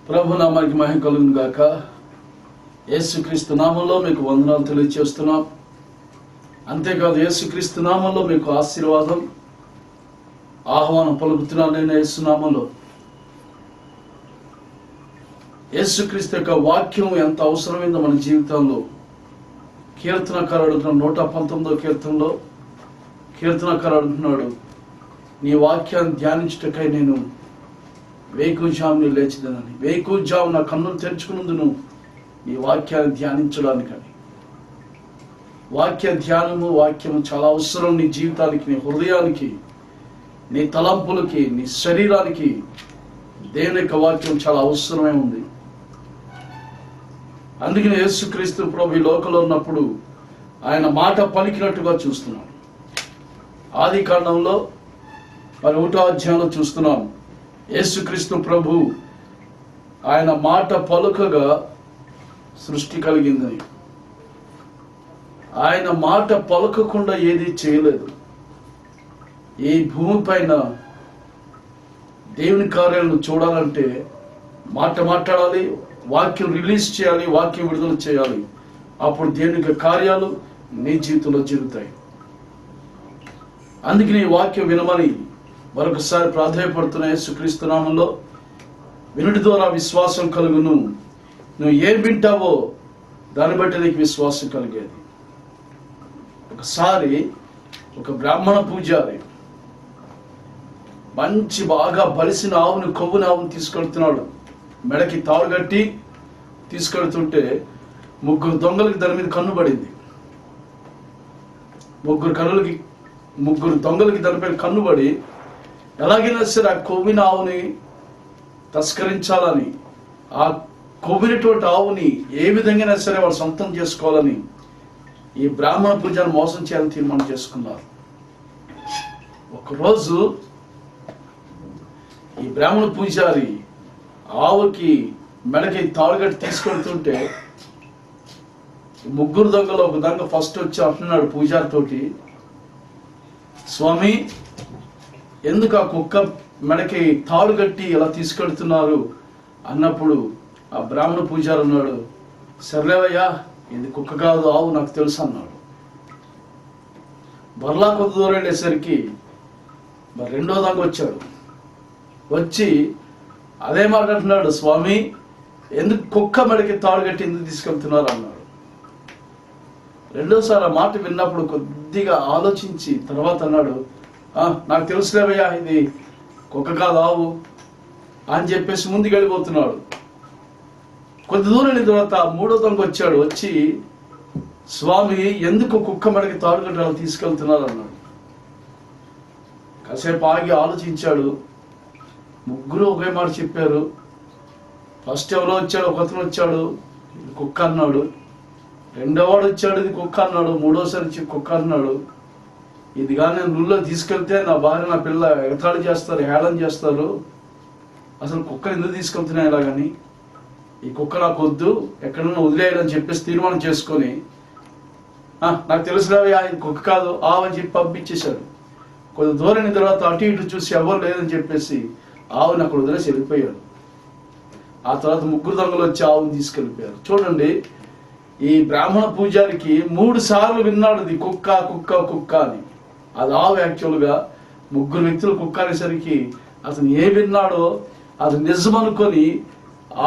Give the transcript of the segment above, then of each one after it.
ప్రభు నామానికి మహిమ కలుగును గాక. యేసుక్రీస్తు నామంలో మీకు వందనాలు తెలియజేస్తున్నాం. అంతేకాదు యేసుక్రీస్తు నామంలో మీకు ఆశీర్వాదం ఆహ్వానం పలుకుతున్నాను. నేను యేసు నామంలో యేసుక్రీస్తు యొక్క వాక్యం ఎంత అవసరమైందో మన జీవితంలో కీర్తనకారుడు 119వ కీర్తనలో కీర్తనకారుడు అంటున్నాడు, నీ వాక్యాన్ని ధ్యానించుటకై నేను వేకుజాముని లేచిదనని. వేకుజాము నా కన్నులు తెరుచుకున్నందును నీ వాక్యాన్ని ధ్యానించడానికని. వాక్య ధ్యానము వాక్యము చాలా అవసరం నీ జీవితానికి, నీ హృదయానికి, నీ తలంపులకి, నీ శరీరానికి. దేవుని యొక్క వాక్యం చాలా అవసరమే ఉంది. అందుకని యేసుక్రీస్తు ప్రభు ఈ లోకంలో ఉన్నప్పుడు ఆయన మాట పలికినట్టుగా చూస్తున్నాం. ఆది కాండంలో 1వ అధ్యాయంలో చూస్తున్నాం. యేసుక్రీస్తు ప్రభు ఆయన మాట పలుకగా సృష్టి కలిగిందని. ఆయన మాట పలుకకుండా ఏది చేయలేదు. ఈ భూమి పైన దేవుని కార్యాలను చూడాలంటే మాట మాట్లాడాలి, వాక్యం రిలీజ్ చేయాలి, వాక్యం విడుదల చేయాలి. అప్పుడు దేవుని కార్యాలు నీ జీవితంలో జరుగుతాయి. అందుకని ఈ వాక్యం వినమని మరొకసారి ప్రాధాన్యపడుతున్న యేసుక్రీస్తు నామంలో వినుడి ద్వారా విశ్వాసం కలుగును. నువ్వు ఏం వింటావో దాన్ని బట్టి నీకు విశ్వాసం కలిగేది. ఒకసారి ఒక బ్రాహ్మణ పూజారి మంచి బాగా బలిసిన ఆవుని, కొవ్వుని ఆవుని తీసుకెళ్తున్నాడు. మెడకి తాడు కట్టి తీసుకెళ్తుంటే 3 దొంగలకి దాని మీద కన్ను పడింది. 3 దొంగలకి దానిపైన కన్నుబడి ఎలాగైనా సరే ఆ కొవ్విన ఆవుని తస్కరించాలని, ఆ కొవ్వినటువంటి ఆవుని ఏ విధంగా సరే వాళ్ళు సొంతం చేసుకోవాలని ఈ బ్రాహ్మణ పూజారిని మోసం చేయాలని తీర్మానం చేసుకున్నారు. ఒకరోజు ఈ బ్రాహ్మణ పూజారి ఆవుకి మెడకి తాడుగట్టి తీసుకెళ్తుంటే 3 దొంగలు ఒక దొంగ ఫస్ట్ వచ్చి అంటున్నాడు పూజారితోటి, స్వామి ఎందుకు ఆ కుక్క మెడకి తాడు కట్టి ఎలా తీసుకెళ్తున్నారు అన్నప్పుడు ఆ బ్రాహ్మణ పూజారి అన్నాడు, సర్లేవయ్యా ఇది కుక్క కాదు ఆవు నాకు తెలుసు అన్నాడు. బర్లా కొద్ది దూరం వెళ్ళేసరికి మరి 2వ దొంగ వచ్చాడు. వచ్చి అదే మాట అంటున్నాడు, స్వామి ఎందుకు కుక్క మెడకి తాడు కట్టి ఎందుకు తీసుకెళ్తున్నారు అన్నాడు. 2వసారి ఆ మాట విన్నప్పుడు కొద్దిగా ఆలోచించి తర్వాత అన్నాడు, నాకు తెలుసులేవయ్యా ఇది కుక్క కాదు ఆవు అని చెప్పేసి ముందుకు వెళ్ళిపోతున్నాడు. కొద్ది దూరం వెళ్ళిన తర్వాత 3వ దొంగ వచ్చాడు. వచ్చి స్వామి ఎందుకు కుక్క మెడకి తాడు కట్టి అలా తీసుకెళ్తున్నారు అన్నాడు. కాసేపు ఆగి ఆలోచించాడు. 3 ఒకే మాట చెప్పారు. ఫస్ట్ ఎవరో వచ్చాడు, ఒకతను వచ్చాడు ఇది కుక్క అన్నాడు. 2వవాడు వచ్చాడు ఇది కుక్క అన్నాడు. 3వసారి వచ్చి కుక్క అన్నాడు. ఇది కానీ నువ్వులో తీసుకెళ్తే నా భార్య నా పిల్ల ఎగతాళి చేస్తారు, హేళన చేస్తారు. అసలు కుక్క ఎందుకు తీసుకెళ్తున్నాయి ఇలాగని, ఈ కుక్క నాకు వద్దు ఎక్కడన్నా వదిలేయాలని చెప్పేసి తీర్మానం చేసుకొని నాకు తెలుసులేవయ్యా ఇది కుక్క కాదు ఆవు అని చెప్పి పంపించేశాడు. కొద్ది దూరం తర్వాత అటు ఇటు చూసి ఎవరు లేదని చెప్పేసి ఆవుని అక్కడ వదిలేసి వెళ్ళిపోయాడు. ఆ తర్వాత 3 దొంగలు వచ్చి ఆవుని తీసుకెళ్ళిపోయారు. చూడండి, ఈ బ్రాహ్మణ పూజారికి 3 సార్లు విన్నాడు ఇది కుక్క కుక్క కుక్క అని. అది ఆవు. యాక్చువల్గా 3 వ్యక్తులు కుక్క అనేసరికి అతను ఏ విన్నాడో అది నిజం అనుకొని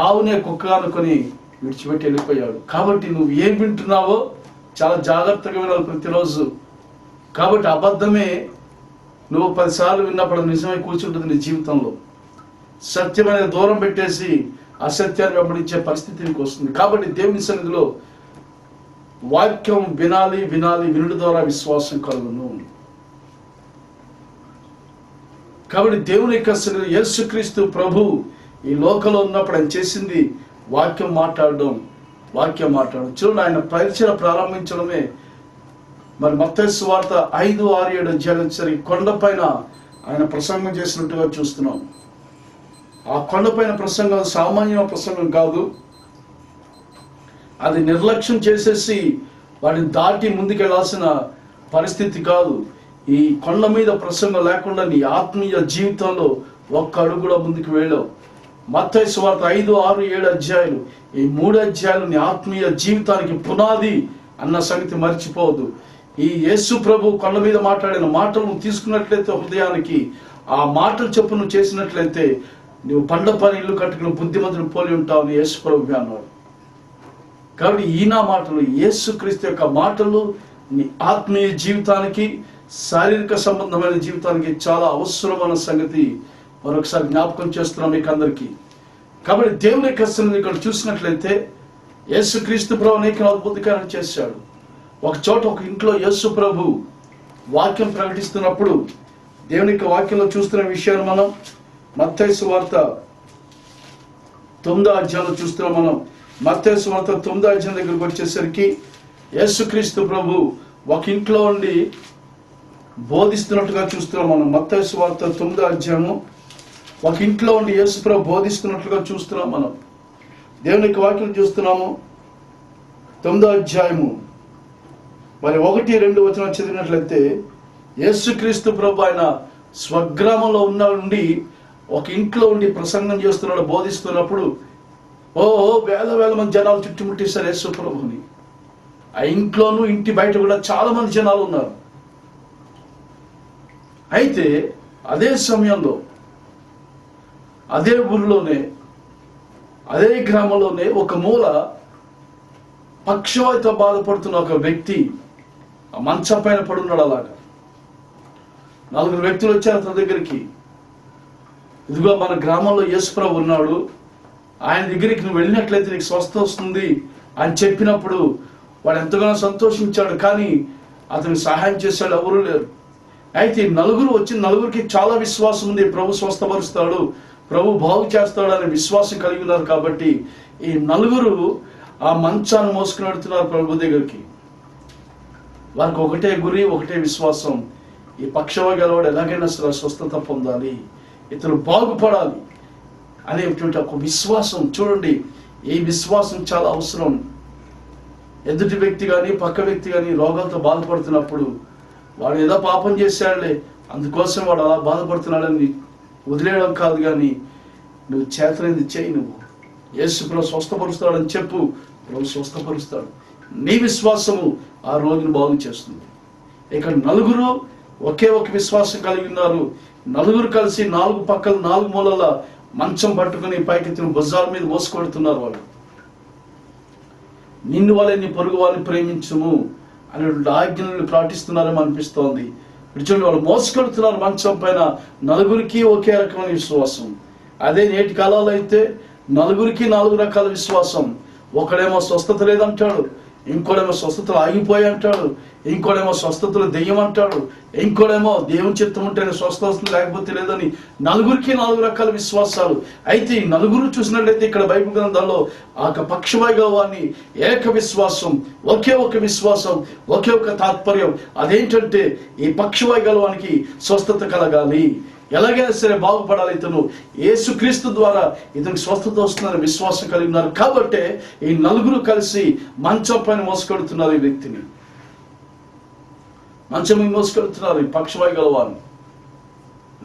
ఆవునే కుక్క అనుకొని విడిచిపెట్టి వెళ్ళిపోయాడు. కాబట్టి నువ్వు ఏం వింటున్నావో చాలా జాగ్రత్తగా వినాలి ప్రతిరోజు. కాబట్టి అబద్ధమే నువ్వు 10 సార్లు విన్నప్పుడు నిజమే కూర్చుంటుంది నీ జీవితంలో. సత్యమైన దూరం పెట్టేసి అసత్యాన్ని వెంబడించే పరిస్థితి నీకు వస్తుంది. కాబట్టి దేవుని సన్నిధిలో వాక్యం వినాలి, వినుడి ద్వారా విశ్వాసం కలుగును. కాబట్టి దేవుని యొక్క సన్నిధిలో యేసుక్రీస్తు ప్రభు ఈ లోకంలో ఉన్నప్పుడు ఆయన చేసింది వాక్యం మాట్లాడడం. చూడండి, ఆయన పరిచయం ప్రారంభించడమే మరి మత్తయి సువార్త 5, 6, 7 అధ్యాయాలు సరి కొండపైన ఆయన ప్రసంగం చేసినట్టుగా చూస్తున్నాం. ఆ కొండపైన ప్రసంగం సామాన్య ప్రసంగం కాదు. అది నిర్లక్ష్యం చేసేసి వాటిని దాటి ముందుకెళ్లాల్సిన పరిస్థితి కాదు. ఈ కొండ మీద ప్రసంగం లేకుండా నీ ఆత్మీయ జీవితంలో ఒక్క అడుగు కూడా ముందుకు వెళ్ళావు. మత్తయి సువార్త 5, 6, 7 అధ్యాయాలు, ఈ 3 అధ్యాయాలు నీ ఆత్మీయ జీవితానికి పునాది అన్న సంగతి మర్చిపోవద్దు. ఈ యేసు ప్రభు కొండ మీద మాట్లాడిన మాటలు నువ్వు తీసుకున్నట్లయితే హృదయానికి, ఆ మాటలు చెప్పు నువ్వు చేసినట్లయితే నువ్వు బండపైన ఇల్లు కట్టుకుని బుద్ధిమంతుని పోలి ఉంటావు అని యేసు ప్రభు అన్నాడు. కాబట్టి ఈయన మాటలు, యేసుక్రీస్తు యొక్క మాటలు నీ ఆత్మీయ జీవితానికి, శారీరక సంబంధమైన జీవితానికి చాలా అవసరమైన సంగతి మరొకసారి జ్ఞాపకం చేస్తున్నాం మీకు అందరికీ. కాబట్టి దేవుని యొక్క సన్నిధిని ఇక్కడ చూసినట్లయితే యేసుక్రీస్తు ప్రభు అనేక అద్భుతకార్యాలు చేశాడు. ఒక చోట ఒక ఇంట్లో యేసు ప్రభు వాక్యం ప్రకటిస్తున్నప్పుడు దేవుని యొక్క వాక్యంలో చూస్తున్న విషయాన్ని మనం మత్తయి సువార్త 9వ అధ్యాయంలో చూస్తున్నాం. మనం మత్తయి సువార్త 9వ అధ్యాయం దగ్గరికి వచ్చేసరికి యేసుక్రీస్తు ప్రభు ఒక ఇంట్లో ఉండి బోధిస్తున్నట్టుగా చూస్తున్నాం. మనం మత్తయి సువార్త 9వ అధ్యాయము ఒక ఇంట్లో ఉండి యేసు ప్రభు బోధిస్తున్నట్లుగా చూస్తున్నాం. మనం దేవుని యొక్క వాక్యం చూస్తున్నాము. 9వ అధ్యాయము మరి 1, 2 వచనం చదివినట్లయితే యేసుక్రీస్తు ప్రభు ఆయన స్వగ్రామంలో ఉండి ఒక ఇంట్లో ఉండి ప్రసంగం చేస్తున్నాడు, బోధిస్తున్నప్పుడు వేల మంది జనాలు చుట్టుముట్టేశారు యేసు ప్రభుని. ఆ ఇంట్లోనూ ఇంటి బయట కూడా చాలా మంది జనాలు ఉన్నారు. అయితే అదే సమయంలో అదే ఊరిలోనే అదే గ్రామంలోనే ఒక మూల పక్షవాయుతో బాధపడుతున్న ఒక వ్యక్తి ఆ మంచం పైన పడున్నాడు. అలాగా 4 వ్యక్తులు వచ్చారు అతని దగ్గరికి. ఇదిగో మన గ్రామంలో యేసుప్రభు ఉన్నాడు, ఆయన దగ్గరికి నువ్వు వెళ్ళినట్లయితే నీకు స్వస్థత వస్తుంది అని చెప్పినప్పుడు వాడు ఎంతగానో సంతోషించాడు. కానీ అతనికి సహాయం చేశాడు ఎవరూ లేరు. అయితే 4 వచ్చి 4కి చాలా విశ్వాసం ఉంది, ప్రభు స్వస్థపరుస్తాడు, ప్రభు బాగు చేస్తాడు అనే విశ్వాసం కలిగి ఉన్నారు. కాబట్టి ఈ 4 ఆ మంచాన్ని మోసుకుని వెళ్తున్నారు ప్రభు దగ్గరికి. వారికి ఒకటే గురి, ఒకటే విశ్వాసం. ఈ పక్షవాయు గలవాడు ఎలాగైనా సరే స్వస్థత పొందాలి, ఇతను బాగుపడాలి అనేటువంటి ఒక విశ్వాసం. చూడండి, ఈ విశ్వాసం చాలా అవసరం. ఎదుటి వ్యక్తి కానీ పక్క వ్యక్తి కానీ రోగాలతో బాధపడుతున్నప్పుడు వాడు ఏదో పాపం చేశాడులే అందుకోసం వాడు అలా బాధపడుతున్నాడని వదిలేయడం కాదు, కానీ నువ్వు చేతనైంది చేయి. నువ్వు యేసు ప్రభు స్వస్థపరుస్తాడని చెప్పు, ప్రభు స్వస్థపరుస్తాడు. నీ విశ్వాసము ఆ రోగిని బాగు చేస్తుంది. ఇక్కడ 4 ఒకే ఒక విశ్వాసం కలిగి ఉన్నారు. 4 కలిసి 4 పక్కల 4 మూలల మంచం పట్టుకుని పైకి తిని భుజాల మీద మోసుకొడుతున్నారు. వాళ్ళు నిన్ను వాళ్ళే నీ పొరుగు వాళ్ళని ప్రేమించుము అనేటువంటి ఆజ్ఞలను పాటిస్తున్నారని అనిపిస్తోంది. చూడండి, వాళ్ళు మోసుకెడుతున్నారు మంచం పైన. 4కి ఒకే రకమైన విశ్వాసం. అదే నేటి కాలాల్లో అయితే 4కి 4 రకాల విశ్వాసం. ఒకడేమో స్వస్థత లేదంటాడు, ఇంకోడేమో స్వస్థతలు ఆగిపోయి అంటాడు, ఇంకోడేమో స్వస్థతలు దెయ్యం అంటాడు, ఇంకోడేమో దేవుని చిత్తం ఉంటేనే స్వస్థత లేకపోతే లేదని. 4కి 4 రకాల విశ్వాసాలు. అయితే ఈ 4 చూసినట్లయితే ఇక్కడ బైబిల్ గ్రంథంలో ఆ పక్షవాయు గలవాన్ని ఏక విశ్వాసం, ఒకే ఒక విశ్వాసం, ఒకే ఒక తాత్పర్యం. అదేంటంటే ఈ పక్షవాయు గలవానికి స్వస్థత కలగాలి, ఎలాగైనా సరే బాగుపడాలి, ఇతను యేసుక్రీస్తు ద్వారా ఇతనికి స్వస్థత వస్తుందని విశ్వాసం కలిగి ఉన్నారు. కాబట్టి ఈ 4 కలిసి మంచం పైన మోసుకెడుతున్నారు. ఈ వ్యక్తిని మంచం మీద మోసుకెడుతున్నారు. ఈ పక్షవాయు గలవాన్ని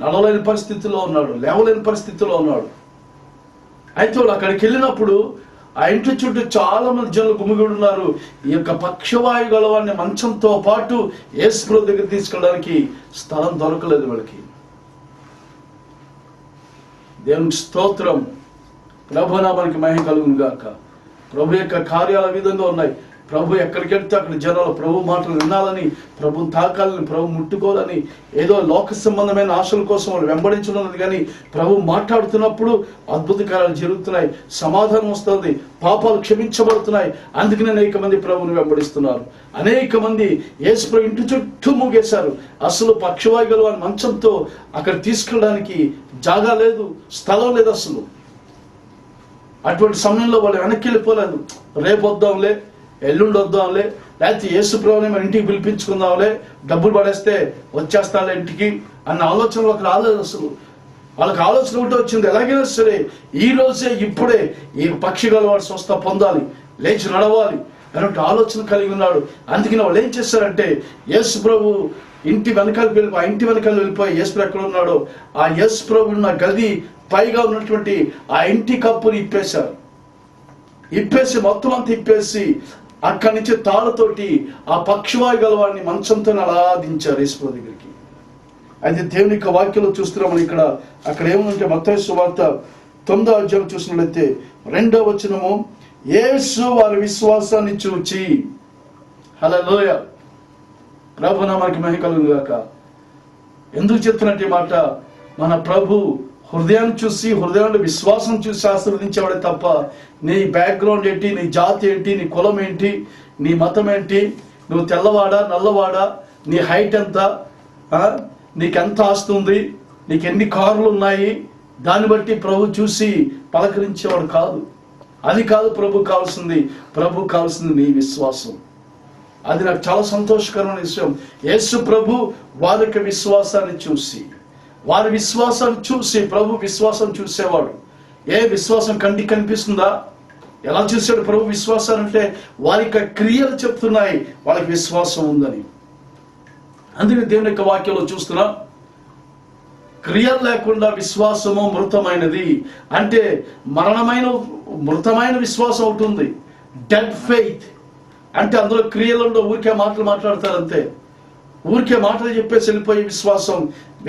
నడవలేని పరిస్థితిలో ఉన్నాడు, లేవలేని పరిస్థితిలో ఉన్నాడు. అయితే వాళ్ళు అక్కడికి వెళ్ళినప్పుడు ఆ ఇంటి చుట్టూ చాలా మంది జనులు గుమిగూడి ఉన్నారు. ఈ యొక్క పక్షవాయు గలవాన్ని మంచంతో పాటు యేసు ప్రభు దగ్గర తీసుకెళ్ళడానికి స్థలం దొరకలేదు వాళ్ళకి. దేవునికి స్తోత్రం. ప్రభునామానికి మహిమ కలుగును గాక. ప్రభు యొక్క కార్యాల విధంగా ఉన్నాయి. ప్రభు ఎక్కడికి వెళ్తే అక్కడ జనాలు ప్రభు మాటలు వినాలని, ప్రభు తాకాలని, ప్రభు ముట్టుకోవాలని, ఏదో లోక సంబంధమైన ఆశల కోసం వాళ్ళు వెంబడించడం, కానీ ప్రభు మాట్లాడుతున్నప్పుడు అద్భుత కార్యాలు జరుగుతున్నాయి, సమాధానం వస్తుంది, పాపాలు క్షమించబడుతున్నాయి. అందుకనే అనేక మంది ప్రభుని వెంబడిస్తున్నారు. అనేక మంది యేసు ప్రభు ఇంటి చుట్టూ మూగేశారు. అసలు పక్షవాయు గలవాని మంచంతో అక్కడ తీసుకెళ్ళడానికి జాగా లేదు, స్థలం లేదు అసలు. అటువంటి సమయంలో వాళ్ళు వెనక్కి వెళ్ళిపోలేదు. రేపు వద్దాంలే, ఎల్లుండి వద్దాంలే, లేకపోతే యేసు ప్రభుని మన ఇంటికి పిలిపించుకుందాంలే, డబ్బులు పడేస్తే వచ్చేస్తాలే ఇంటికి అన్న ఆలోచన వాళ్ళకి రాలేదు అసలు. వాళ్ళకి ఆలోచన ఒకటి వచ్చింది, ఎలాగైనా సరే ఈ రోజే ఇప్పుడే ఈ పక్షి గలవాడు స్వస్థ పొందాలి, లేచి నడవాలి అనేటువంటి ఆలోచన కలిగి ఉన్నాడు. అందుకని వాళ్ళు ఏం చేశారంటే యేసు ప్రభు ఇంటి వెనకాల వెళ్ళిపోయి యేసు ప్రభు ఎక్కడ ఉన్నాడో ఆ యేసు ప్రభు ఉన్న గది పైగా ఉన్నటువంటి ఆ ఇంటి కప్పుని ఇప్పేసి మొత్తం అంతా ఇప్పేసి అక్కడి నుంచి తాళ్ళతోటి ఆ పక్షవాయు గలవాడిని మంచంతో అలా దించారు యేసు దగ్గరికి. అయితే దేవుని యొక్క వాక్యంలో చూస్తున్నాం మనం ఇక్కడ. అక్కడ ఏముందంటే మత్తయి సువార్త 9వ అధ్యాయం చూసినట్లయితే 2వ వచనము, యేసు వారి విశ్వాసాన్ని చూచి, హల్లెలూయ, ప్రభు నామానికి మహిమ కలుగును గాక. ఎందుకు చెప్తున్నట్టు మాట? మన ప్రభు హృదయాన్ని చూసి, హృదయంలో విశ్వాసం చూసి ఆశీర్వదించేవాడే తప్ప నీ బ్యాక్గ్రౌండ్ ఏంటి, నీ జాతి ఏంటి, నీ కులం ఏంటి, నీ మతం ఏంటి, నువ్వు తెల్లవాడా నల్లవాడా, నీ హైట్ ఎంత, నీకెంత ఆస్తుంది, నీకు ఎన్ని కార్లు ఉన్నాయి, దాన్ని బట్టి ప్రభు చూసి పలకరించేవాడు కాదు. అది కాదు ప్రభు కావాల్సింది. ప్రభు కావాల్సింది నీ విశ్వాసం. అది నాకు చాలా సంతోషకరమైన విషయం. యేసు ప్రభు వారి యొక్క విశ్వాసాన్ని చూసి, ప్రభు విశ్వాసం చూసేవాడు. ఏ విశ్వాసం కంటికి కనిపిస్తుందా? ఎలా చూశాడు ప్రభు విశ్వాసాన్ని అంటే వారి యొక్క క్రియలు చెప్తున్నాయి వాళ్ళకి విశ్వాసం ఉందని. అందుకే దేవుని యొక్క వాక్యంలో చూస్తున్నాం, క్రియలు లేకుండా విశ్వాసము మృతమైనది. అంటే మృతమైన విశ్వాసం ఉంటుంది, డెడ్ ఫెయిత్. అంటే అందులో క్రియలలో ఊరికే మాటలు మాట్లాడతారంతే, ఊరికే మాటలు చెప్పేసి వెళ్ళిపోయే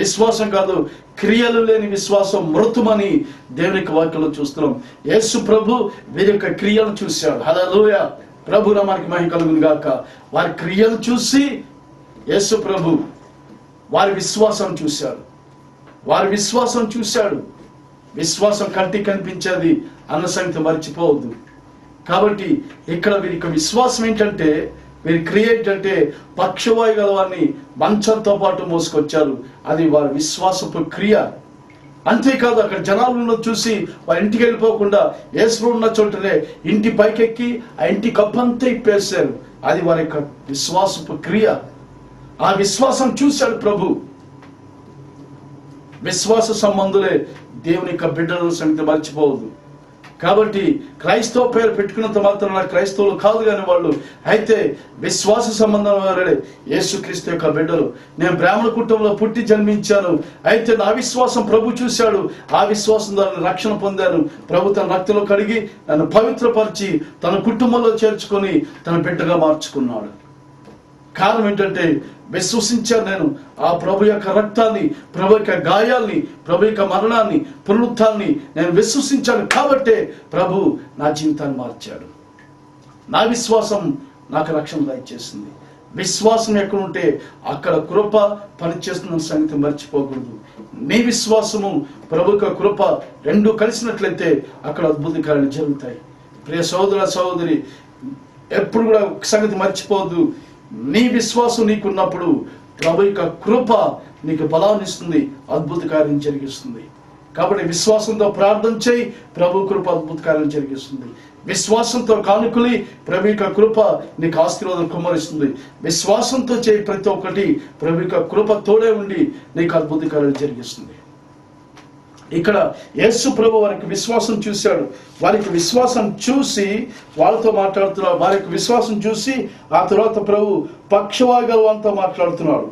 విశ్వాసం కాదు. క్రియలు లేని విశ్వాసం మృతమని దేవుని యొక్క వాక్యంలో చూస్తున్నాం. యేసు ప్రభు వీరి యొక్క క్రియలు చూశాడు. హల్లెలూయా, ప్రభు నామానికి మహిమ కలుగును గాక. వారి క్రియలు చూసి యేసు ప్రభు వారి విశ్వాసం చూశాడు. విశ్వాసం కంటికి కనిపించేది అన్న సంగతి మర్చిపోవద్దు. కాబట్టి ఇక్కడ వీరి యొక్క విశ్వాసం ఏంటంటే, వీరి క్రియ ఏంటంటే పక్షవాయు గలవాన్ని మంచంతో పాటు మోసుకొచ్చారు. అది వారి విశ్వాసపు క్రియ. అంతేకాదు, అక్కడ జనాలను చూసి వారి ఇంటికి వెళ్ళిపోకుండా యేసు ఉన్న చోటనే ఇంటి పైకెక్కి ఆ ఇంటి కప్పంతా ఇప్పేశారు. అది వారి యొక్క విశ్వాసపు క్రియ. ఆ విశ్వాసం చూశాడు ప్రభు. విశ్వాస సంబంధులే దేవుని యొక్క బిడ్డల సంగతి మర్చిపోవద్దు. కాబట్టి క్రైస్తవ పేరు పెట్టుకున్నంత మాత్రం క్రైస్తవులు కాదు కానీ వాళ్ళు అయితే విశ్వాస సంబంధం వారే యేసుక్రీస్తు యొక్క బిడ్డలు. నేను బ్రాహ్మణ కుటుంబంలో పుట్టి జన్మించాను, అయితే నా విశ్వాసం ప్రభు చూశాడు. ఆ విశ్వాసం ద్వారా రక్షణ పొందాను. ప్రభు తన రక్తంలో కడిగి నన్ను పవిత్రపరిచి తన కుటుంబంలో చేర్చుకొని తన బిడ్డగా మార్చుకున్నాడు. కారణం ఏంటంటే విశ్వసించాను నేను ఆ ప్రభు యొక్క రక్తాన్ని, ప్రభు యొక్క గాయాల్ని, ప్రభు యొక్క మరణాన్ని, పునరుత్థానాన్ని నేను విశ్వసించాను. కాబట్టే ప్రభు నా జీవితాన్ని మార్చాడు. నా విశ్వాసం నాకు రక్షణ దయచేసింది. విశ్వాసం ఎక్కడ ఉంటే అక్కడ కృప పనిచేస్తున్న సంగతి మర్చిపోకూడదు. నీ విశ్వాసము ప్రభు యొక్క కృప రెండు కలిసినట్లయితే అక్కడ అద్భుత కార్యాలు జరుగుతాయి. ప్రియ సహోదర సహోదరి, ఎప్పుడు కూడా సంగతి మర్చిపోవద్దు. నీ విశ్వాసం నీకున్నప్పుడు ప్రభు యొక్క కృప నీకు బలాన్ని ఇస్తుంది, అద్భుత కార్యం జరిగిస్తుంది. కాబట్టి విశ్వాసంతో ప్రార్థన చేయి, ప్రభు కృప అద్భుత కార్యం జరిగిస్తుంది. విశ్వాసంతో కానుకలి, ప్రభు యొక్క కృప నీకు ఆశీర్వాదం కుమ్మరిస్తుంది. విశ్వాసంతో చేయి ప్రతి ఒక్కటి, ప్రభు యొక్క కృప తోడే ఉండి నీకు అద్భుత కార్యాలు జరిగిస్తుంది. ఇక్కడ యేసు ప్రభు వారికి విశ్వాసం చూశాడు. వారికి విశ్వాసం చూసి వాళ్ళతో మాట్లాడుతున్నాడు. వారి యొక్క విశ్వాసం చూసి ఆ తర్వాత ప్రభు పక్షవాయుగలవంతా మాట్లాడుతున్నాడు.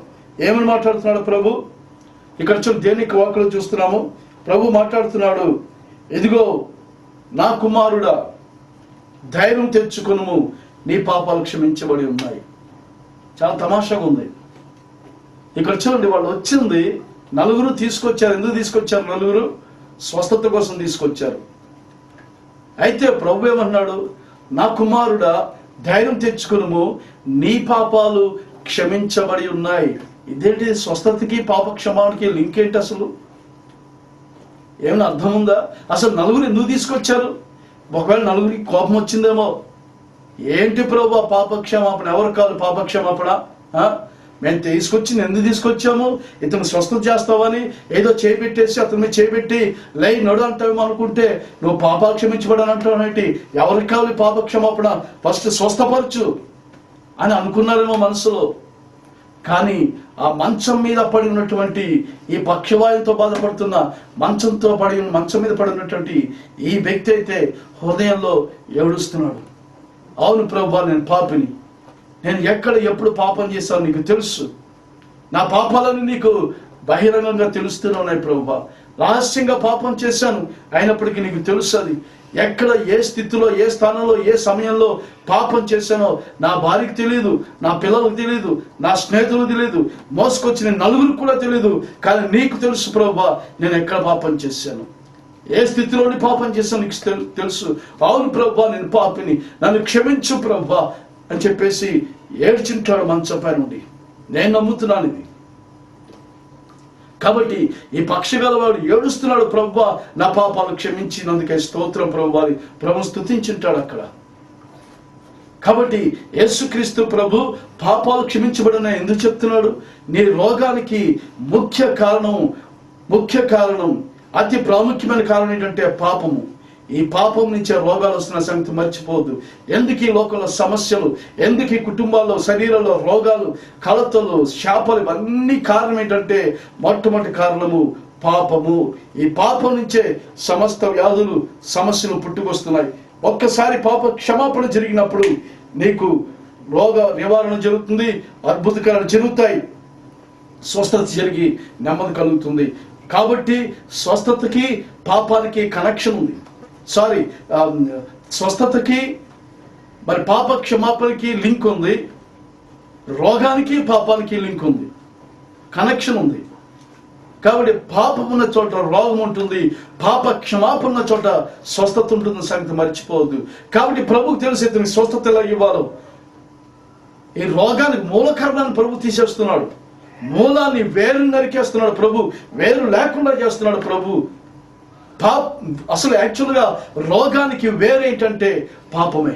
ఏమని మాట్లాడుతున్నాడు ప్రభు? ఇక్కడ దేనికి వాక్కులు చూస్తున్నాము. ప్రభు మాట్లాడుతున్నాడు, ఇదిగో నా కుమారుడా, ధైర్యం తెచ్చుకొనుము, నీ పాపాలు క్షమించబడి ఉన్నాయి. చాలా తమాషాగా ఉంది. ఇక్కడ చూడండి, వాళ్ళు వచ్చింది నలుగురు తీసుకొచ్చారు. ఎందుకు తీసుకొచ్చారు? నలుగురు స్వస్థత కోసం తీసుకొచ్చారు. అయితే ప్రభు ఏమన్నాడు? నా కుమారుడా, ధైర్యం తెచ్చుకును, నీ పాపాలు క్షమించబడి ఉన్నాయి. ఇదేంటి? స్వస్థతకి పాప క్షమానికి లింక్ ఏంటి? అసలు ఏమైనా అర్థం ఉందా? అసలు నలుగురు ఎందుకు తీసుకొచ్చారు? ఒకవేళ నలుగురికి కోపం వచ్చిందేమో. ఏంటి ప్రభు పాప క్షమాపణ? ఎవరు కాదు పాప క్షమాపణ? మేము తీసుకొచ్చింది ఎందుకు తీసుకొచ్చాము? ఇతను స్వస్థత చేస్తావని ఏదో చేపెట్టేసి అతని మీద చేపెట్టి లై నడు అంటావేమో అనుకుంటే నువ్వు పాపాలు క్షమించబడని అంటావేంటి? ఎవరికి కావాలి పాప క్షమాపణ? ఫస్ట్ స్వస్థపరచు అని అనుకున్నారేమో మనసులో. కానీ ఆ మంచం మీద పడి ఉన్నటువంటి, ఈ పక్షవాయువుతో బాధపడుతున్న మంచం మీద పడి ఉన్నటువంటి ఈ వ్యక్తి అయితే హృదయంలో ఏడుస్తున్నాడు. అవును ప్రభువా, నేను పాపిని, నేను ఎక్కడ ఎప్పుడు పాపం చేశాను నీకు తెలుసు, నా పాపాలని నీకు బహిరంగంగా తెలుస్తూనే ఉన్నాయి ప్రభువా. రహస్యంగా పాపం చేశాను, అయినప్పటికీ నీకు తెలుసు అది. ఎక్కడ, ఏ స్థితిలో, ఏ స్థానంలో, ఏ సమయంలో పాపం చేశానో నా భార్యకు తెలియదు, నా పిల్లలకు తెలియదు, నా స్నేహితులకు తెలియదు, మోసుకొచ్చిన నలుగురికి కూడా తెలియదు. కానీ నీకు తెలుసు ప్రభువా నేను ఎక్కడ పాపం చేశాను, ఏ స్థితిలోని పాపం చేశాను నీకు తెలుసు. అవును ప్రభువా నేను పాపిని, నన్ను క్షమించు ప్రభువా అని చెప్పేసి ఏడ్చింటాడు మంచపై నుండి. నేను నమ్ముతున్నాను ఇది. కాబట్టి ఈ పక్షిగలవాడు ఏడుస్తున్నాడు, ప్రభువా నా పాపాలు క్షమించినందుకే స్తోత్రం ప్రభువా అని ప్రభువు స్తుతించుంటాడు అక్కడ. కాబట్టి యేసుక్రీస్తు ప్రభు పాపాలు క్షమించబడిన ఎందుకు చెప్తున్నాడు? నీ రోగానికి ముఖ్య కారణం అతి ప్రాముఖ్యమైన కారణం ఏంటంటే పాపము. ఈ పాపం నుంచే రోగాలు వస్తున్న సంగతి మర్చిపోవద్దు. ఎందుకు ఈ లోకంలో సమస్యలు, ఎందుకు ఈ కుటుంబాల్లో శరీరంలో రోగాలు, కలతలు, శాపాలు, ఇవన్నీ కారణం ఏంటంటే మొట్టమొదటి కారణము పాపము. ఈ పాపం నుంచే సమస్త వ్యాధులు, సమస్యలు పుట్టుకొస్తున్నాయి. ఒక్కసారి పాప క్షమాపణ జరిగినప్పుడు నీకు రోగ నివారణ జరుగుతుంది, అద్భుతకాలు జరుగుతాయి, స్వస్థత జరిగి నెమ్మది కలుగుతుంది. కాబట్టి స్వస్థతకి పాపానికి కనెక్షన్ ఉంది. స్వస్థతకి మరి పాప క్షమాపణకి లింక్ ఉంది, రోగానికి పాపానికి లింక్ ఉంది, కనెక్షన్ ఉంది. కాబట్టి పాపం ఉన్న చోట రోగం ఉంటుంది, పాప క్షమాపణ ఉన్న చోట స్వస్థత ఉంటుంది సంగతి మర్చిపోవద్దు. కాబట్టి ప్రభుకు తెలిసి ఇతనికి స్వస్థత ఎలా ఇవ్వాలో, ఈ రోగానికి మూల కారణాన్ని ప్రభు తీసేస్తున్నాడు, మూలాన్ని వేరు నరికేస్తున్నాడు ప్రభు, వేరు లేకుండా చేస్తున్నాడు ప్రభు. అసలు యాక్చువల్గా రోగానికి వేరేంటంటే పాపమే,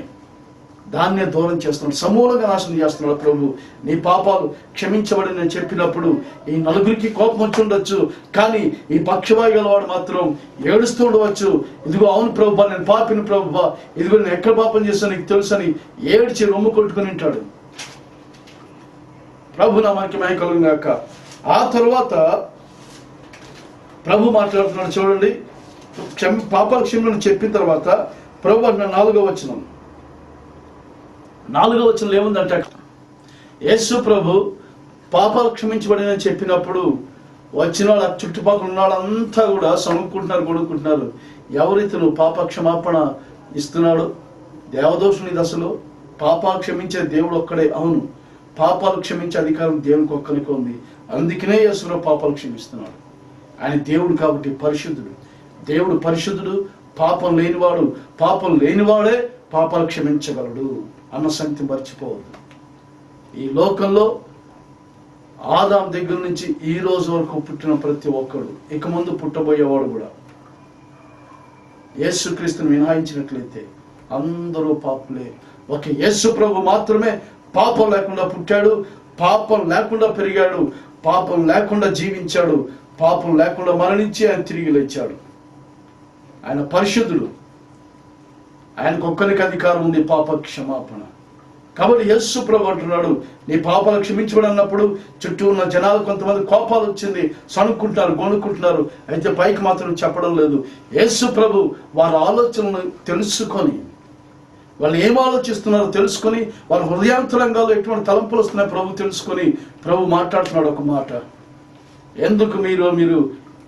దాన్నే దూరం చేస్తున్నాడు, సమూలంగా నాశనం చేస్తున్నాడు ప్రభు. నీ పాపాలు క్షమించబడి నేను చెప్పినప్పుడు ఈ నలుగురికి కోపం వచ్చి ఉండొచ్చు, కానీ ఈ పక్షవాయు గలవాడు మాత్రం ఏడుస్తూ ఉండవచ్చు. ఇదిగో అవును ప్రభువా నేను పాపిని ప్రభువా, ఇదిగో నేను ఎక్కడ పాపం చేస్తాను నీకు తెలుసని ఏడ్చి రొమ్ము కొట్టుకుని ఉంటాడు. ప్రభు నామానికి మహిమ కలుగును గాక. ఆ తరువాత ప్రభు మాట్లాడుతున్నాడు చూడండి. పాపాల క్షమను చెప్పిన తర్వాత ప్రభు అంటున్న 4వ వచనం ఏముందంటే, యేసు ప్రభు పాపాలు క్షమించబడినని చెప్పినప్పుడు వచ్చిన వాళ్ళ చుట్టుపక్కల ఉన్న వాళ్ళంతా కూడా సనుక్కుంటున్నారు, కొనుక్కుంటున్నారు. ఎవరైతే నువ్వు పాప క్షమాపణ ఇస్తున్నాడు? దేవదోషుని దశలో పాపాలు క్షమించే దేవుడు ఒక్కడే. అవును, పాపాలు క్షమించే అధికారం దేవునికి ఒక్కరికి ఉంది. అందుకనే యేసులో పాపాలు క్షమిస్తున్నాడు. ఆయన దేవుడు కాబట్టి పరిశుద్ధుడు. దేవుడు పరిశుద్ధుడు, పాపం లేనివాడే పాపాలు క్షమించగలడు అన్న సంగతి మర్చిపోవద్దు. ఈ లోకంలో ఆదాం దగ్గర నుంచి ఈ రోజు వరకు పుట్టిన ప్రతి ఒక్కడు, ఇక ముందు పుట్టబోయేవాడు కూడా యేసుక్రీస్తుని మినహాయించినట్లయితే అందరూ పాపులే. ఒక యేసు ప్రభు మాత్రమే పాపం లేకుండా పుట్టాడు, పాపం లేకుండా పెరిగాడు, పాపం లేకుండా జీవించాడు, పాపం లేకుండా మరణించి ఆయన తిరిగి లేచాడు. ఆయన పరిశుద్ధుడు, ఆయనకు ఒక్కరికి అధికారం ఉంది పాప క్షమాపణ. కాబట్టి యేసు ప్రభు అంటున్నాడు నీ పాపాలు క్షమించబడి అన్నప్పుడు చుట్టూ ఉన్న జనాలు కొంతమంది కోపాలు వచ్చింది, సణుక్కుంటున్నారు, గొనుక్కుంటున్నారు. అయితే పైకి మాత్రం చెప్పడం లేదు. యేసు ప్రభు వారి ఆలోచనలు తెలుసుకొని, వాళ్ళు ఏం ఆలోచిస్తున్నారో తెలుసుకొని, వాళ్ళ హృదయాంతరంగాల్లో ఎటువంటి తలంపులు వస్తున్నాయో ప్రభు తెలుసుకొని ప్రభు మాట్లాడుతున్నాడు ఒక మాట. ఎందుకు మీరు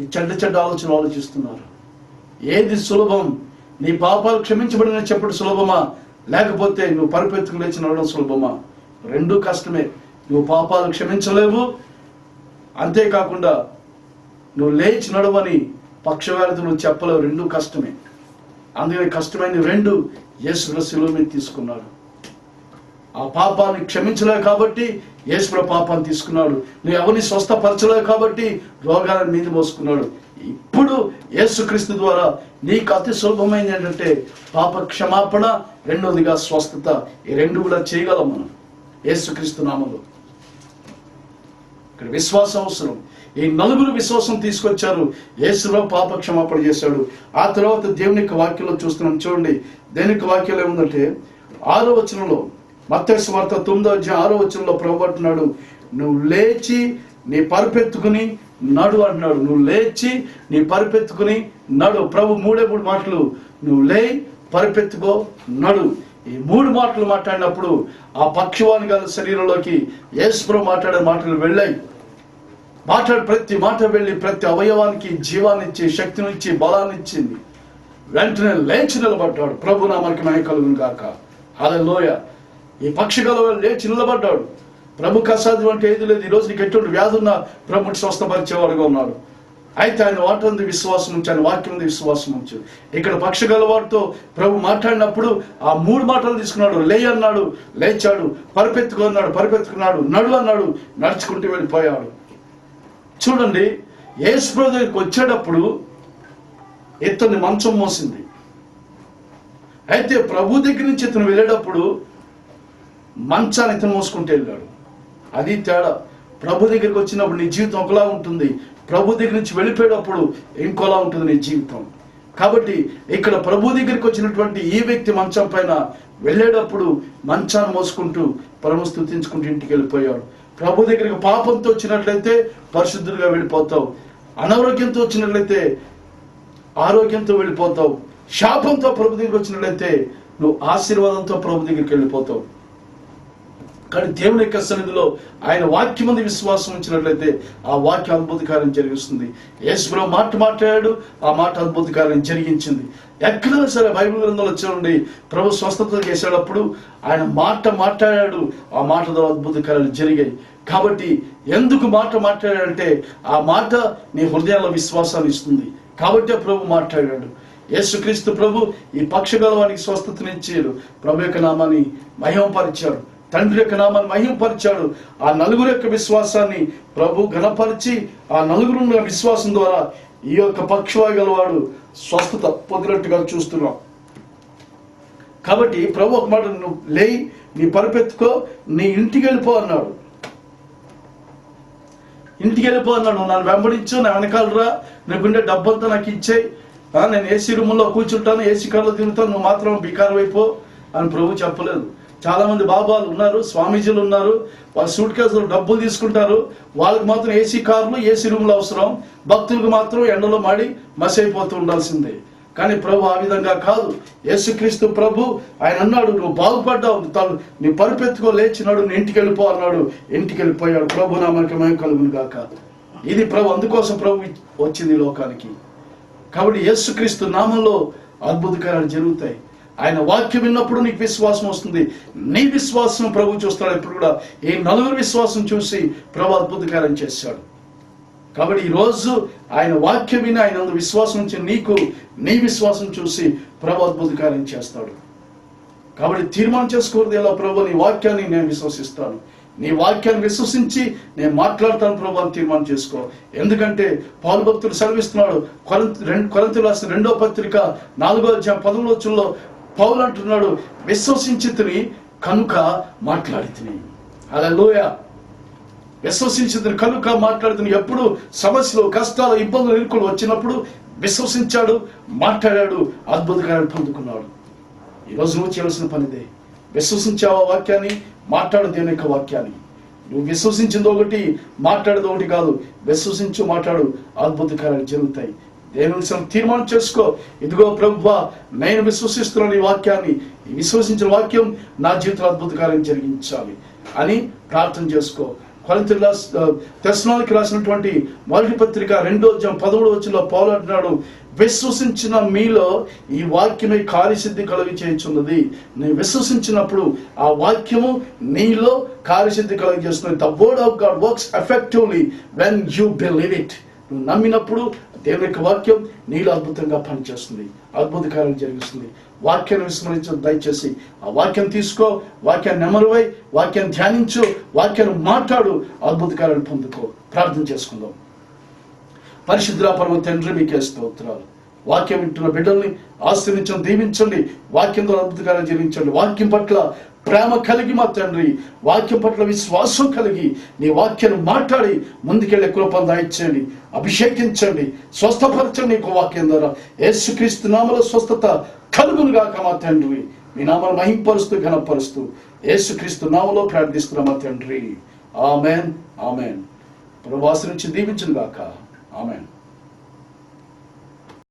ఈ చెడ్డ ఆలోచనలు ఆలోచిస్తున్నారు? ఏది సులభం? నీ పాపాలు క్షమించబడిన చెప్పడం సులభమా, లేకపోతే నువ్వు పరిపెత్తుకు లేచి నడవడం సులభమా? రెండూ కష్టమే. నువ్వు పాపాలు క్షమించలేవు, అంతేకాకుండా నువ్వు లేచి నడవని పక్షవారితో నువ్వు చెప్పలేవు. రెండూ కష్టమే. అందుకని కష్టమైన రెండు యేసు శిలువ మీద తీసుకున్నాడు. ఆ పాపాన్ని క్షమించలేవు కాబట్టి యేసు పాపాన్ని తీసుకున్నాడు. నువ్వు ఎవరిని స్వస్థపరచలేవు కాబట్టి రోగాలను మీద మోసుకున్నాడు. ఇప్పుడు యేసుక్రీస్తు ద్వారా నీకు అతి సులభమైంది ఏంటంటే పాప క్షమాపణ, రెండోదిగా స్వస్థత. ఈ రెండు కూడా చేయగలం మనం యేసుక్రీస్తు నామములో. ఇక్కడ విశ్వాసం అవసరం. ఈ నలుగురు విశ్వాసం తీసుకొచ్చారు. యేసులో పాప క్షమాపణ చేశాడు. ఆ తర్వాత దేవుని యొక్క వాక్యంలో చూస్తున్నాం చూడండి. దేవుని యొక్క వాక్యంలో ఏముందంటే 6వ వచనంలో, మత్తయి సువార్త 9వ అధ్యాయం 6వ వచనంలో ప్రభు అంటున్నాడు నువ్వు లేచి నీ పరిపెత్తుకుని నడు అంటున్నాడు. నువ్వు లేచి నీ పరిపెత్తుకుని నడు. ప్రభు 3 మాటలు, నువ్వు లే, పరిపెత్తుకో, నడు. ఈ 3 మాటలు మాట్లాడినప్పుడు ఆ పక్షవాని గారి శరీరంలోకి యేసు ప్రభు మాట్లాడే మాటలు వెళ్ళాయి. మాట్లాడి ప్రతి మాట వెళ్ళి ప్రతి అవయవానికి జీవాన్నిచ్చి, శక్తినిచ్చి, బలాన్నిచ్చింది. వెంటనే లేచి నిలబడ్డాడు. ప్రభు నామానికి మహిమ కలుగును గాక. హల్లెలూయా. ఈ పక్షిగల లేచి నిలబడ్డాడు. ప్రభుకి అసాధ్యం అంటే ఏది లేదు. ఈరోజు నీకు ఎటువంటి వ్యాధి ఉన్నా ప్రభుని స్వస్థపరిచేవాడుగా ఉన్నాడు. అయితే ఆయన వాటి విశ్వాసం ఉంచి, ఆయన వాక్యం ఉంది విశ్వాసం ఉంచు. ఇక్కడ పక్షగలవాడితో ప్రభు మాట్లాడినప్పుడు ఆ 3 మాటలు తీసుకున్నాడు. లే అన్నాడు, లేచాడు. పరిపెత్తుకు అన్నాడు, పరిపెత్తుకున్నాడు. నడు అన్నాడు, నడుచుకుంటూ వెళ్ళిపోయాడు. చూడండి, యేసు ప్రభు దగ్గరికి వచ్చేటప్పుడు ఇతన్ని మంచం మోసింది. అయితే ప్రభు దగ్గర నుంచి ఇతను వెళ్ళేటప్పుడు మంచాన్ని ఇతను మోసుకుంటూ వెళ్ళాడు. అది తేడా. ప్రభు దగ్గరికి వచ్చినప్పుడు నీ జీవితం ఒకలా ఉంటుంది, ప్రభు దగ్గర నుంచి వెళ్ళిపోయేటప్పుడు ఇంకోలా ఉంటుంది నీ జీవితం. కాబట్టి ఇక్కడ ప్రభు దగ్గరికి వచ్చినటువంటి ఈ వ్యక్తి మంచం పైన వెళ్ళేటప్పుడు మంచాన్ని మోసుకుంటూ ప్రభువును స్తుతించుకుంటూ ఇంటికి వెళ్ళిపోయాడు. ప్రభు దగ్గరికి పాపంతో వచ్చినట్లయితే పరిశుద్ధుడిగా వెళ్ళిపోతావు, అనారోగ్యంతో వచ్చినట్లయితే ఆరోగ్యంతో వెళ్ళిపోతావు, శాపంతో ప్రభు దగ్గరికి వచ్చినట్లయితే నువ్వు ఆశీర్వాదంతో ప్రభు దగ్గరికి వెళ్ళిపోతావు. కానీ దేవుని యొక్క సన్నిధిలో ఆయన వాక్యం మీద విశ్వాసం ఉంచినట్లయితే ఆ వాక్యం అద్భుత కార్యం జరిగిస్తుంది. యేసు ప్రభు మాట్లాడాడు, ఆ మాట అద్భుత కార్యం జరిగించింది. ఎక్కడైనా సరే బైబిల్ గ్రంథంలో చూడండి, ప్రభు స్వస్థత చేసేటప్పుడు ఆయన మాట్లాడాడు, ఆ మాట ద్వారా అద్భుత కార్యాలు జరిగాయి. కాబట్టి ఎందుకు మాట్లాడాడంటే ఆ మాట నీ హృదయాల్లో విశ్వాసాన్ని ఇస్తుంది. కాబట్టి ప్రభు మాట్లాడాడు. యేసుక్రీస్తు ప్రభు ఈ పక్షగలవానికి స్వస్థతనిచ్చాడు. ప్రభు యొక్క నామాన్ని మహిమపరిచాడు, తండ్రి యొక్క నామాన్ని మహిమపరిచాడు. ఆ నలుగురు యొక్క విశ్వాసాన్ని ప్రభు ఘనపరిచి ఆ నలుగురు విశ్వాసం ద్వారా ఈ యొక్క పక్షవాయు గలవాడు స్వస్థత పొందినట్టుగా చూస్తున్నాం. కాబట్టి ప్రభు ఒక మాట, నువ్వు లేయి, నీ పరిపెత్తుకో, నీ ఇంటికి వెళ్ళిపో అన్నాడు. ఇంటికి వెళ్ళిపో అన్నాడు. నువ్వు నన్ను వెంబడించు, నా వెనకాలరా, నీకుండే డబ్బంతా నాకు ఇచ్చేయి, నేను ఏసీ రూమ్లో కూర్చుంటాను, ఏసీ కార్లో తిరుగుతాను, నువ్వు మాత్రం బికారు అయిపో అని ప్రభు చెప్పలేదు. చాలా మంది బాబాలు ఉన్నారు, స్వామీజీలు ఉన్నారు, వాళ్ళ సూట్ కేసులు డబ్బులు తీసుకుంటారు, వాళ్ళకి మాత్రం ఏసీ కార్లు, ఏసీ రూమ్లు అవసరం, భక్తులకు మాత్రం ఎండలో మాడి మసి అయిపోతూ ఉండాల్సిందే. కానీ ప్రభు ఆ విధంగా కాదు. యేసుక్రీస్తు ప్రభు ఆయన అన్నాడు, నువ్వు బాగుపడ్డావు, నీ పరిపెత్తుకో, లేచినాడు, నీ ఇంటికి వెళ్ళిపో అన్నాడు. ఇంటికి వెళ్ళిపోయాడు. ప్రభు నామానికి మహిమ కలుగును గాక. ఇది ప్రభు, అందుకోసం ప్రభు వచ్చింది లోకానికి. కాబట్టి యేసుక్రీస్తు నామంలో అద్భుత కార్యాలు జరుగుతాయి. ఆయన వాక్యం విన్నప్పుడు నీకు విశ్వాసం వస్తుంది. నీ విశ్వాసం ప్రభు చూస్తాడు. ఇప్పుడు కూడా ఈ నలుగురు విశ్వాసం చూసి ప్రభు అద్భుత కార్యం చేశాడు. కాబట్టి ఈరోజు ఆయన వాక్యం విని ఆయన విశ్వాసం ఉంచి నీకు నీ విశ్వాసం చూసి ప్రభు అద్భుత కార్యం చేస్తాడు. కాబట్టి తీర్మానం చేసుకోవద్దు, ఎలా ప్రభు నీ వాక్యాన్ని నేను విశ్వసిస్తాను, నీ వాక్యాన్ని విశ్వసించి నేను మాట్లాడతాను ప్రభు అని తీర్మానం చేసుకో. ఎందుకంటే పౌలు భక్తుడు సెలవిస్తున్నాడు, కొరింథీయులకు రాసిన 2వ పత్రిక 4వ అధ్యాయం 11వ వచనంలో పౌలు అంటున్నాడు, విశ్వసించితిని కనుక మాట్లాడితిని. హల్లెలూయా. విశ్వసించితిని కనుక మాట్లాడితిని. ఎప్పుడు సమస్యలు, కష్టాలు, ఇబ్బందులు, ఇరుకులు వచ్చినప్పుడు విశ్వసించాడు, మాట్లాడాడు, అద్భుత కార్యాలు పొందుకున్నాడు. ఈరోజు నువ్వు చేయాల్సిన పనిదే. విశ్వసించావా వాక్యాన్ని, మాట్లాడు దేవుని యొక్క వాక్యాన్ని. నువ్వు విశ్వసించింది ఒకటి, మాట్లాడేది ఒకటి కాదు. విశ్వసించు, మాట్లాడు, అద్భుత కార్యాలు జరుగుతాయి. దేవుని తీర్మానం చేసుకో, ఇదిగో ప్రభువా నేను విశ్వసిస్తున్నాను ఈ వాక్యాన్ని, ఈ విశ్వసించిన వాక్యం నా జీవితంలో అద్భుత కార్యం జరిగించాలి అని ప్రార్థన చేసుకో. తెస్సలోనికీయులకు రాసినటువంటి 1వ పత్రిక 2వ అధ్యాయం 13వ వచనంలో పౌలు అంటున్నాడు, విశ్వసించిన మీలో ఈ వాక్యమే కార్యసిద్ధి కలుగ చేయుచున్నది. నేను విశ్వసించినప్పుడు ఆ వాక్యము నీలో కార్యసిద్ధి కలుగ చేస్తున్నది. The word of God works effectively when you believe it. నువ్వు నమ్మినప్పుడు దేవుని యొక్క వాక్యం నీలో అద్భుతంగా పనిచేస్తుంది, అద్భుత కార్యం జరిగిస్తుంది. వాక్యాన్ని విస్మరించు. దయచేసి ఆ వాక్యం తీసుకో, వాక్యాన్ని నెమరువై, వాక్యాన్ని ధ్యానించు, వాక్యాన్ని మాట్లాడు, అద్భుత కార్యాలు పొందుకో. ప్రార్థన చేసుకుందాం. పరిశుద్ధుల పరమ తండ్రి, మీకే స్తోత్రాలు. వాక్యం వింటున్న బిడ్డల్ని ఆశీర్వదించండి, దీవించండి. వాక్యం ద్వారా అద్భుత కార్యాలు జరిగించండి. వాక్యం పట్ల ప్రేమ కలిగి మా తండ్రి, వాక్యం పట్ల విశ్వాసం కలిగి నీ వాక్యాన్ని మాట్లాడి ముందుకెళ్ళే కృపను దయచేయండి. అభిషేకించండి, స్వస్థపరచండి. నీకు వాక్యం ద్వారా యేసుక్రీస్తు నామములో స్వస్థత కలుగునుగాక మా తండ్రి. మీ నామమును మహింపరుస్తూ ఘనపరుస్తూ యేసుక్రీస్తు నామములో ప్రార్థిస్తున్నాం మా తండ్రి. Amen, amen. ప్రభువు ఆశీర్వదించి దీవించును గాక. ఆమెన్.